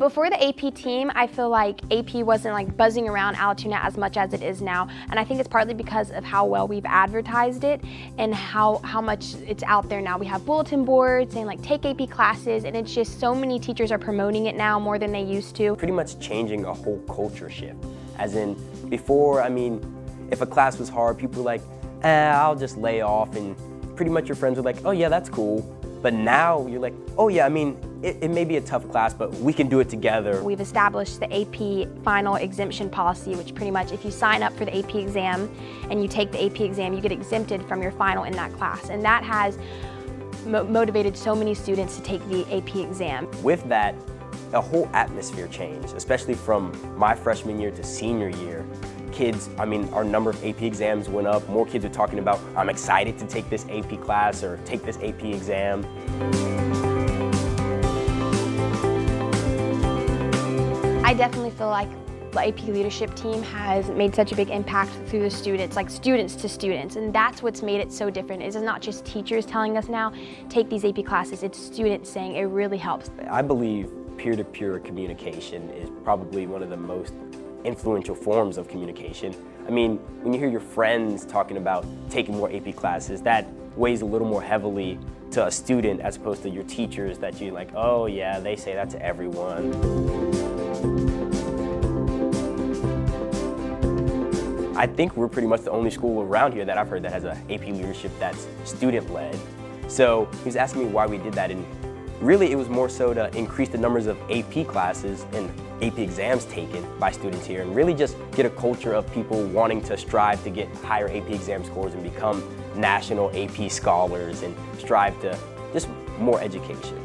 Before the AP team, I feel like AP wasn't like buzzing around Allatoona as much as it is now. And I think it's partly because of how well we've advertised it and how much it's out there now. We have bulletin boards saying like take AP classes, and it's just so many teachers are promoting it now more than they used to. Pretty much changing a whole culture shift. As in, before, I mean, if a class was hard, people were like, I'll just lay off, and pretty much your friends were like, oh yeah, that's cool. But now you're like, oh yeah, I mean, it may be a tough class, but we can do it together. We've established the AP final exemption policy, which pretty much if you sign up for the AP exam and you take the AP exam, you get exempted from your final in that class. And that has motivated so many students to take the AP exam. With that, a whole atmosphere changed, especially from my freshman year to senior year. Kids, I mean, our number of AP exams went up. More kids are talking about, I'm excited to take this AP class or take this AP exam. I definitely feel like the AP leadership team has made such a big impact through the students, like students to students, and that's what's made it so different. It's not just teachers telling us now, take these AP classes, it's students saying it really helps. I believe peer-to-peer communication is probably one of the most influential forms of communication. I mean, when you hear your friends talking about taking more AP classes, that weighs a little more heavily to a student as opposed to your teachers that you're like, oh yeah, they say that to everyone. I think we're pretty much the only school around here that I've heard that has an AP leadership that's student-led. So he was asking me why we did that, and really it was more so to increase the numbers of AP classes and AP exams taken by students here, and really just get a culture of people wanting to strive to get higher AP exam scores and become national AP scholars and strive to just more education.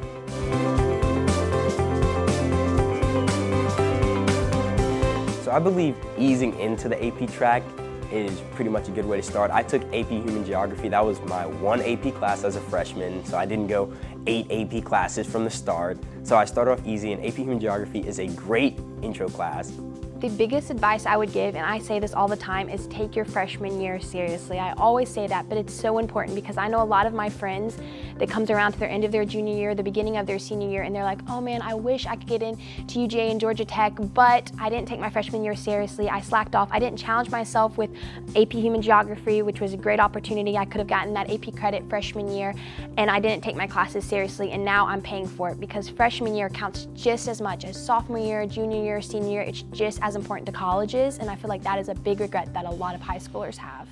So I believe easing into the AP track is pretty much a good way to start. I took AP Human Geography. That was my one AP class as a freshman, so I didn't go 8 AP classes from the start. So I started off easy, and AP Human Geography is a great intro class. The biggest advice I would give, and I say this all the time, is take your freshman year seriously. I always say that, but it's so important because I know a lot of my friends that comes around to their end of their junior year, the beginning of their senior year, and they're like, oh man, I wish I could get into UGA and Georgia Tech, but I didn't take my freshman year seriously. I slacked off. I didn't challenge myself with AP Human Geography, which was a great opportunity. I could have gotten that AP credit freshman year, and I didn't take my classes seriously, and now I'm paying for it because freshman year counts just as much as sophomore year, junior year, senior year. It's just as important to colleges, and I feel like that is a big regret that a lot of high schoolers have.